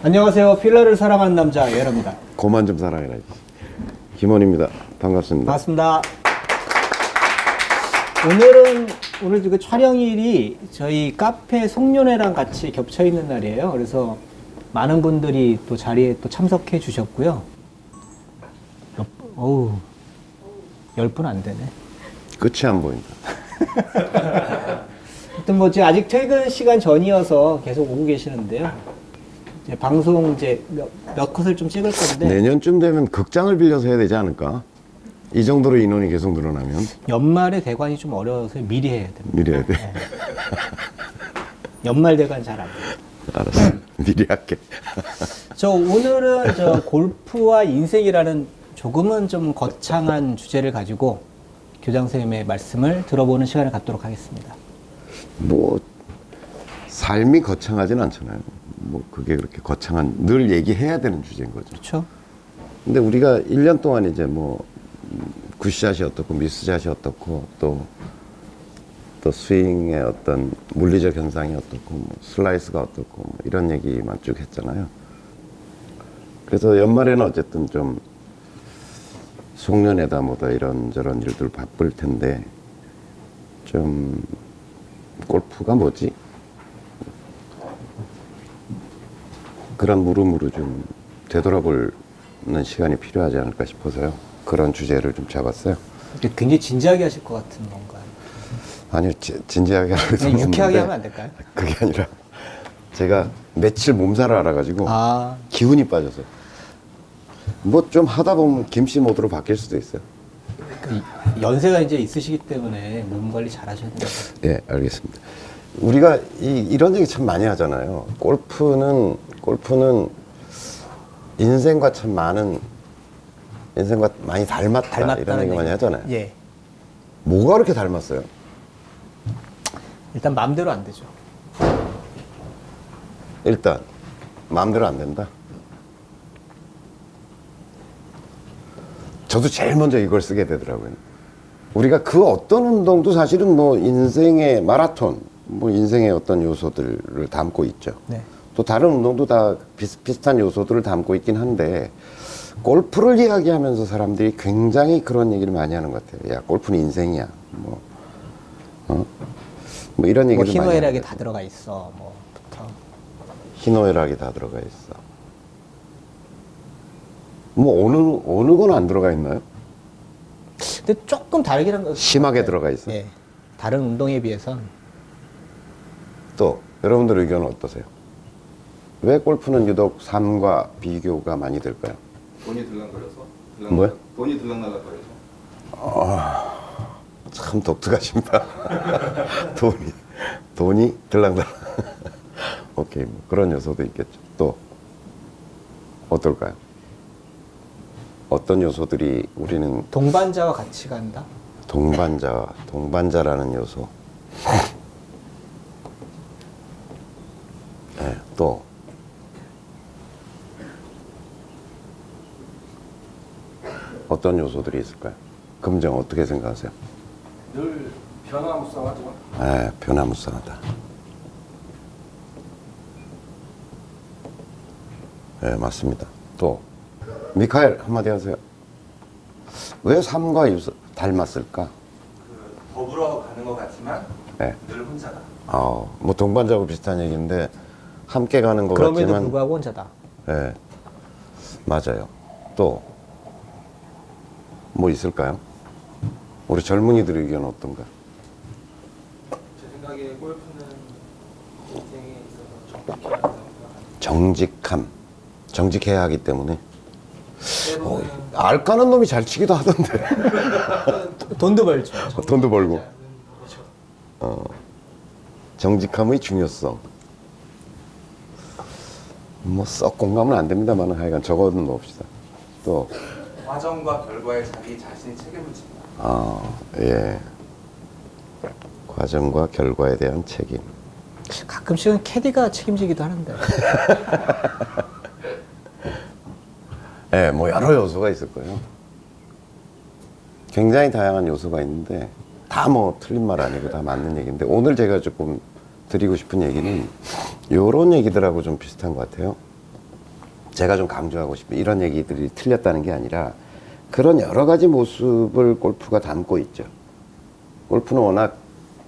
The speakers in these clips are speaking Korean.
안녕하세요. 필러를 사랑하는 남자 예라입니다. 고만 좀 사랑해라. 김원입니다. 반갑습니다. 반갑습니다. 오늘 그 촬영일이 저희 카페 송년회랑 같이 겹쳐 있는 날이에요. 그래서 많은 분들이 또 자리에 또 참석해 주셨고요. 어우, 10분 안 되네. 끝이 안 보인다. 하여튼 뭐 지금 아직 퇴근 시간 전이어서 계속 오고 계시는데요. 이제 방송 몇 컷을 좀 찍을 건데 내년쯤 되면 극장을 빌려서 해야 되지 않을까? 이 정도로 인원이 계속 늘어나면 연말에 대관이 좀 어려워서 미리 해야 됩니다. 미리 해야 돼. 네. 연말 대관 잘 안 돼요. 알았어. 미리 할게. 오늘은 골프와 인생이라는 조금은 좀 거창한 주제를 가지고 교장 선생님의 말씀을 들어보는 시간을 갖도록 하겠습니다. 뭐 삶이 거창하진 않잖아요. 뭐 그게 그렇게 거창한 늘 얘기해야 되는 주제인 거죠. 그렇죠? 근데 우리가 1년 동안 이제 뭐 굿샷이 어떻고 미스샷이 어떻고 또 스윙의 어떤 물리적 현상이 어떻고 뭐 슬라이스가 어떻고 뭐 이런 얘기만 쭉 했잖아요. 그래서 연말에는 어쨌든 좀 송년회다 뭐다 이런저런 일들 바쁠 텐데 좀 골프가 뭐지? 그런 물음으로 좀 되돌아보는 시간이 필요하지 않을까 싶어서요. 그런 주제를 좀 잡았어요. 굉장히 진지하게 하실 것 같은 건가요? 아니요, 진지하게 하려고 그냥 유쾌하게 하면 안 될까요? 그게 아니라 제가 며칠 몸살을 앓아가지고 기운이 빠져서 뭐 좀 하다 보면 김씨 모드로 바뀔 수도 있어요. 연세가 이제 있으시기 때문에 몸 관리 잘 하셔야 됩니다. 네, 알겠습니다. 우리가 이런 얘기 참 많이 하잖아요. 골프는 인생과 많이 닮았다 이런 얘기 많이 하잖아요. 예. 뭐가 그렇게 닮았어요? 일단 마음대로 안 되죠. 일단 마음대로 안 된다. 저도 제일 먼저 이걸 쓰게 되더라고요. 우리가 그 어떤 운동도 사실은 뭐 인생의 마라톤, 뭐 인생의 어떤 요소들을 담고 있죠. 네. 또 다른 운동도 다 비슷비슷한 요소들을 담고 있긴 한데 골프를 이야기하면서 사람들이 굉장히 그런 얘기를 많이 하는 것 같아요. 야, 골프는 인생이야. 뭐 이런 얘기를 많이 하는 희노애락이 것 다 같아요. 들어가 있어. 뭐부터. 희노애락이 다 들어가 있어. 뭐 어느 건 안 들어가 있나요? 근데 조금 다르긴 한 것 심하게 같아요. 들어가 있어. 예. 다른 운동에 비해선 또 여러분들 의견은 어떠세요? 왜 골프는 유독 삶과 비교가 많이 될까요? 돈이 들락거려서? 뭐야? 돈이 들락날락거려서? 참 독특하십니다. 돈이 들락날락. 오케이, 뭐 그런 요소도 있겠죠. 또 어떨까요? 어떤 요소들이 우리는 동반자와 같이 간다. 동반자라는 요소. 네, 또 어떤 요소들이 있을까요? 금정 어떻게 생각하세요? 늘 변화무쌍하죠? 네, 변화무쌍하다. 네, 맞습니다. 또 미카엘 한마디 하세요. 왜 삶과 닮았을까? 더불어 가는 것 같지만 네. 늘 혼자다. 뭐 동반자하고 비슷한 얘기인데 함께 가는 것 그럼에도 같지만 불구하고 혼자다. 네, 맞아요. 또 뭐 있을까요? 우리 젊은이들 의견은 어떤가? 제 생각에 골프는 인생에 있어서 정직해야 정직해야 하기 때문에 때로는 알까는 놈이 잘 치기도 하던데. 돈도 벌죠. 돈도 벌고. 정직함의 중요성. 뭐 썩 공감은 안 됩니다만 하여간 적어는 놓읍시다. 또 과정과 결과에 자기 자신이 책임을 진다. 예. 과정과 결과에 대한 책임. 가끔씩은 캐디가 책임지기도 하는데. 예, 뭐 여러 요소가 있을 거예요. 굉장히 다양한 요소가 있는데 다 뭐 틀린 말 아니고 다 맞는 얘기인데 오늘 제가 조금 드리고 싶은 얘기는 요런 얘기들하고 좀 비슷한 것 같아요. 제가 좀 강조하고 싶은 이런 얘기들이 틀렸다는 게 아니라 그런 여러 가지 모습을 골프가 담고 있죠. 골프는 워낙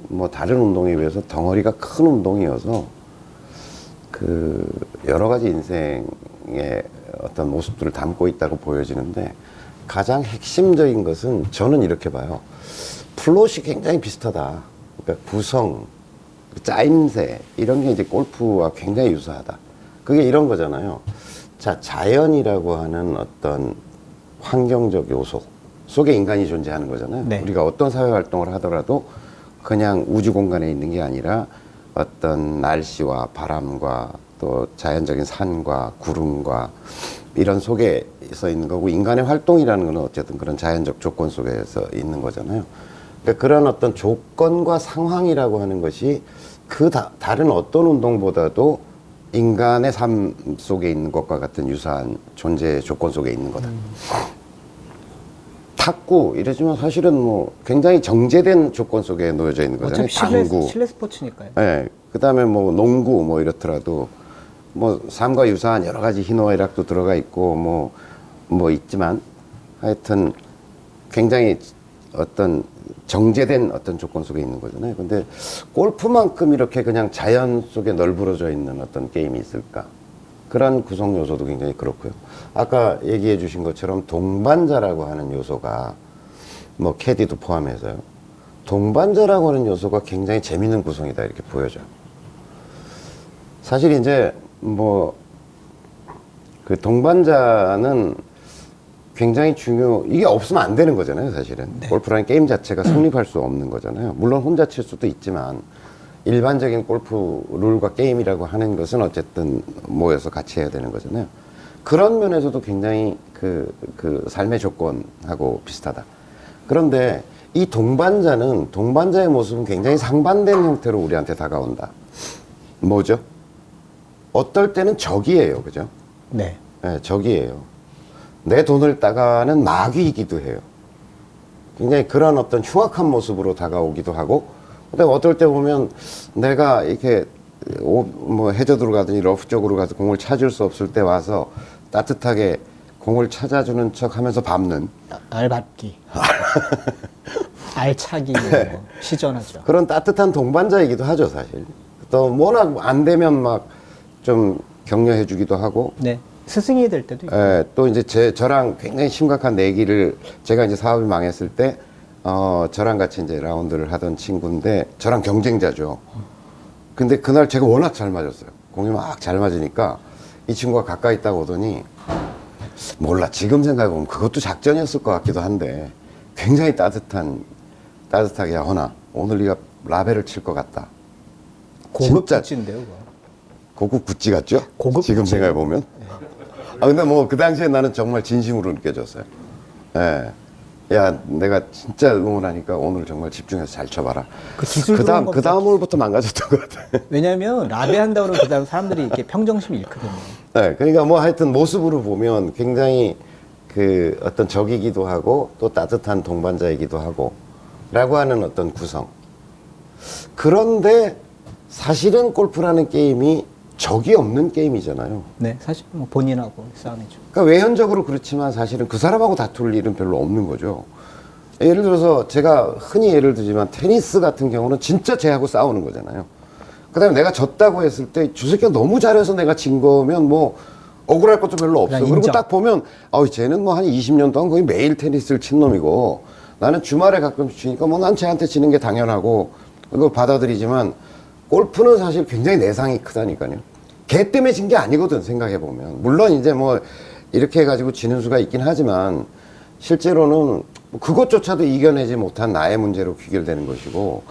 뭐 다른 운동에 비해서 덩어리가 큰 운동이어서 그 여러 가지 인생의 어떤 모습들을 담고 있다고 보여지는데 가장 핵심적인 것은 저는 이렇게 봐요. 플롯이 굉장히 비슷하다. 그러니까 구성, 짜임새 이런 게 이제 골프와 굉장히 유사하다. 그게 이런 거잖아요. 자, 자연이라고 하는 어떤 환경적 요소 속에 인간이 존재하는 거잖아요. 네. 우리가 어떤 사회 활동을 하더라도 그냥 우주 공간에 있는 게 아니라 어떤 날씨와 바람과 또 자연적인 산과 구름과 이런 속에서 있는 거고, 인간의 활동이라는 건 어쨌든 그런 자연적 조건 속에서 있는 거잖아요. 그러니까 그런 어떤 조건과 상황이라고 하는 것이 다른 어떤 운동보다도 인간의 삶 속에 있는 것과 같은 유사한 존재 조건 속에 있는 거다. 탁구 이러지만 사실은 뭐 굉장히 정제된 조건 속에 놓여져 있는 거잖아요. 어차피 실내 스포츠니까요. 네. 그다음에 뭐 농구 뭐 이렇더라도 뭐 삶과 유사한 여러 가지 희노애락도 들어가 있고 뭐 있지만 하여튼 굉장히 어떤 정제된 어떤 조건 속에 있는 거잖아요. 근데 골프만큼 이렇게 그냥 자연 속에 널브러져 있는 어떤 게임이 있을까? 그런 구성 요소도 굉장히 그렇고요. 아까 얘기해 주신 것처럼 동반자라고 하는 요소가 뭐 캐디도 포함해서요. 동반자라고 하는 요소가 굉장히 재밌는 구성이다 이렇게 보여져요. 사실 이제 뭐 그 동반자는 굉장히 이게 없으면 안 되는 거잖아요, 사실은. 네. 골프라는 게임 자체가 성립할 수 없는 거잖아요. 물론 혼자 칠 수도 있지만 일반적인 골프 룰과 게임이라고 하는 것은 어쨌든 모여서 같이 해야 되는 거잖아요. 그런 면에서도 굉장히 그 삶의 조건하고 비슷하다. 그런데 이 동반자의 모습은 굉장히 상반된 형태로 우리한테 다가온다. 뭐죠? 어떨 때는 적이에요, 그죠? 네. 네, 적이에요. 내 돈을 따가는 마귀이기도 해요. 굉장히 그런 어떤 흉악한 모습으로 다가오기도 하고, 그다음에 어떨 때 보면 내가 이렇게 뭐 해저드로 가든지 러프 쪽으로 가서 공을 찾을 수 없을 때 와서 따뜻하게 공을 찾아주는 척 하면서 밟는. 알밟기. 알차기. 네. 뭐 시전하죠. 그런 따뜻한 동반자이기도 하죠, 사실. 또 워낙 안 되면 막 좀 격려해 주기도 하고. 네. 스승이 될 때도 있고. 예, 또 이제 저랑 굉장히 심각한 내기를, 제가 이제 사업이 망했을 때, 저랑 같이 이제 라운드를 하던 친구인데, 저랑 경쟁자죠. 근데 그날 제가 워낙 잘 맞았어요. 공이 막 잘 맞으니까, 이 친구가 가까이 딱 오더니, 몰라, 지금 생각해보면 그것도 작전이었을 것 같기도 한데, 굉장히 따뜻하게, 야, 허나, 오늘 네가 라벨을 칠 것 같다. 고급 진짜 굿즈인데요, 그거. 고급 굿즈 같죠? 고급 지금 굿즈. 생각해보면. 아, 근데 뭐 그 당시에 나는 정말 진심으로 느껴졌어요. 예. 야, 내가 진짜 응원하니까 오늘 정말 집중해서 잘 쳐봐라. 그 기술 들어온 그 다음 홀부터 망가졌던 것 같아요. 왜냐면 라베 한다고 그러면 그다음 사람들이 이렇게 평정심이 잃거든요. 네, 그러니까 뭐 하여튼 모습으로 보면 굉장히 그 어떤 적이기도 하고 또 따뜻한 동반자이기도 하고 라고 하는 어떤 구성. 그런데 사실은 골프라는 게임이 적이 없는 게임이잖아요. 네, 사실 뭐 본인하고 싸움이죠. 그러니까 외현적으로 그렇지만 사실은 그 사람하고 다툴 일은 별로 없는 거죠. 예를 들어서 제가 흔히 예를 들지만 테니스 같은 경우는 진짜 쟤하고 싸우는 거잖아요. 그 다음에 내가 졌다고 했을 때 저 새끼가 너무 잘해서 내가 진 거면 뭐 억울할 것도 별로 없어. 그냥 그리고 인정. 딱 보면 쟤는 뭐 한 20년 동안 거의 매일 테니스를 친 놈이고 나는 주말에 가끔씩 치니까 뭐 난 쟤한테 지는 게 당연하고 그걸 받아들이지만 골프는 사실 굉장히 내상이 크다니까요. 걔 때문에 진 게 아니거든, 생각해보면. 물론 이제 뭐 이렇게 해가지고 지는 수가 있긴 하지만 실제로는 그것조차도 이겨내지 못한 나의 문제로 귀결되는 것이고,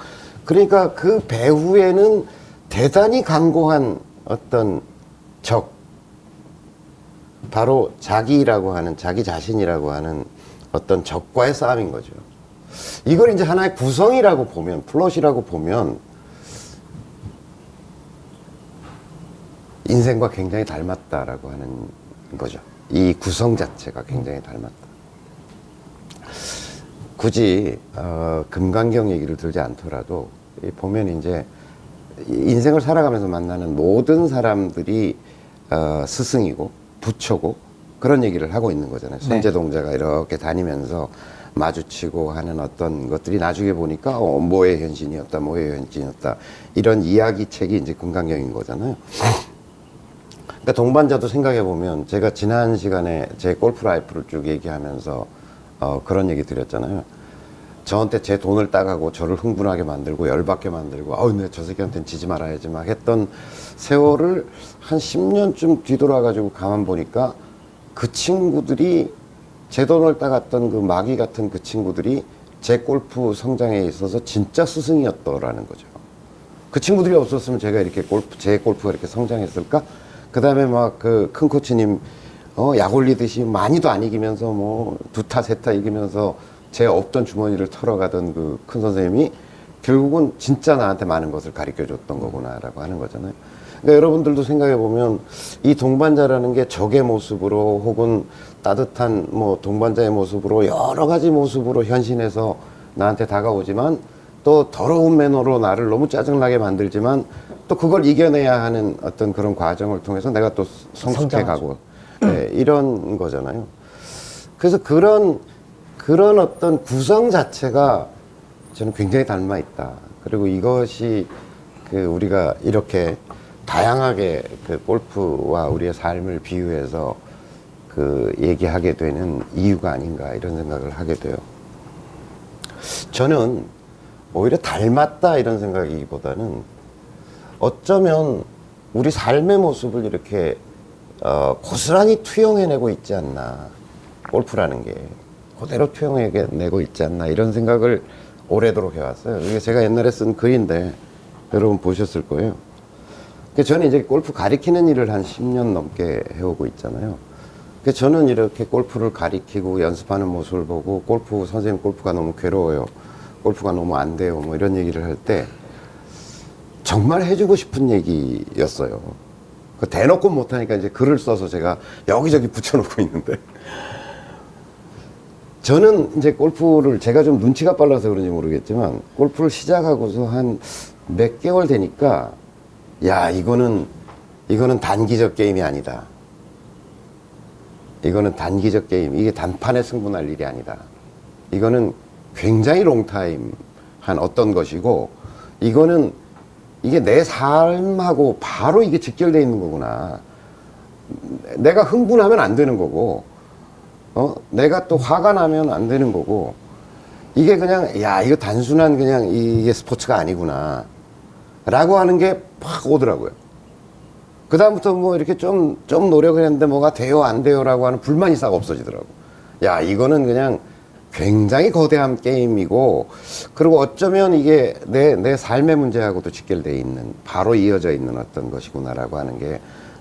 그러니까 그 배후에는 대단히 강고한 어떤 적, 바로 자기라고 하는, 자기 자신이라고 하는 어떤 적과의 싸움인 거죠. 이걸 이제 하나의 구성이라고 보면, 플롯이라고 보면 인생과 굉장히 닮았다라고 하는 거죠. 이 구성 자체가 굉장히 닮았다. 굳이 금강경 얘기를 들지 않더라도 보면 이제 인생을 살아가면서 만나는 모든 사람들이 스승이고 부처고 그런 얘기를 하고 있는 거잖아요. 네. 선제동자가 이렇게 다니면서 마주치고 하는 어떤 것들이 나중에 보니까 뭐의 현신이었다, 뭐의 현신이었다 이런 이야기책이 이제 금강경인 거잖아요. 그러니까 동반자도 생각해 보면 제가 지난 시간에 제 골프 라이프를 쭉 얘기하면서 그런 얘기 드렸잖아요. 저한테 제 돈을 따가고 저를 흥분하게 만들고 열받게 만들고 내가 저 새끼한테는 지지 말아야지 막 했던 세월을 한 10년쯤 뒤돌아가지고 가만 보니까 그 친구들이 제 돈을 따갔던 그 마귀 같은 그 친구들이 제 골프 성장에 있어서 진짜 스승이었더라는 거죠. 그 친구들이 없었으면 제가 이렇게 제 골프가 이렇게 성장했을까? 그 다음에 막 그 큰 코치님 약 올리듯이 많이도 안 이기면서 뭐 2타, 3타 이기면서 제 없던 주머니를 털어가던 그 큰 선생님이 결국은 진짜 나한테 많은 것을 가르쳐 줬던 거구나라고 하는 거잖아요. 그러니까 여러분들도 생각해 보면 이 동반자라는 게 적의 모습으로 혹은 따뜻한 뭐 동반자의 모습으로 여러 가지 모습으로 현신해서 나한테 다가오지만 또 더러운 매너로 나를 너무 짜증나게 만들지만 또 그걸 이겨내야 하는 어떤 그런 과정을 통해서 내가 또 성숙해 가고 네, 이런 거잖아요. 그래서 그런 어떤 구성 자체가 저는 굉장히 닮아 있다. 그리고 이것이 그 우리가 이렇게 다양하게 그 골프와 우리의 삶을 비유해서 그 얘기하게 되는 이유가 아닌가 이런 생각을 하게 돼요. 저는 오히려 닮았다 이런 생각이기보다는 어쩌면 우리 삶의 모습을 이렇게 고스란히 투영해내고 있지 않나. 골프라는 게 그대로 투영해내고 있지 않나 이런 생각을 오래도록 해왔어요. 이게 제가 옛날에 쓴 글인데 여러분 보셨을 거예요. 저는 이제 골프 가리키는 일을 한 10년 넘게 해오고 있잖아요. 저는 이렇게 골프를 가리키고 연습하는 모습을 보고 선생님 골프가 너무 괴로워요. 골프가 너무 안 돼요. 뭐 이런 얘기를 할 때 정말 해주고 싶은 얘기였어요. 대놓고 못하니까 이제 글을 써서 제가 여기저기 붙여놓고 있는데 저는 이제 골프를 제가 좀 눈치가 빨라서 그런지 모르겠지만 골프를 시작하고서 한 몇 개월 되니까 야, 이거는 단기적 게임이 아니다. 이거는 단기적 게임. 이게 단판에 승부날 일이 아니다. 이거는 굉장히 롱타임 한 어떤 것이고, 이게 내 삶하고 바로 이게 직결되어 있는 거구나. 내가 흥분하면 안 되는 거고, 내가 또 화가 나면 안 되는 거고, 이게 그냥, 야, 이거 단순한 그냥 이게 스포츠가 아니구나. 라고 하는 게 팍 오더라고요. 그다음부터 뭐 이렇게 좀 노력을 했는데 뭐가 돼요, 안 돼요라고 하는 불만이 싹 없어지더라고. 야, 이거는 그냥 굉장히 거대한 게임이고, 그리고 어쩌면 이게 내 삶의 문제하고도 직결되어 있는, 바로 이어져 있는 어떤 것이구나라고 하는 게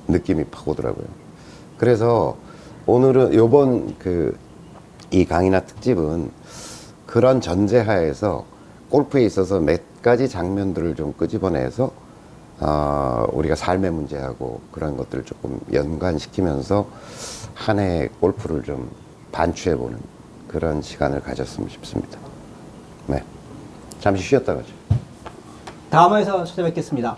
느낌이 팍 오더라고요. 그래서 오늘은 요번 이 강의나 특집은 그런 전제하에서 골프에 있어서 몇 가지 장면들을 좀 끄집어내서 우리가 삶의 문제하고 그런 것들을 조금 연관시키면서 한 해 골프를 좀 반추해보는 그런 시간을 가졌으면 싶습니다. 네, 잠시 쉬었다 가죠. 다음 화에서 찾아뵙겠습니다.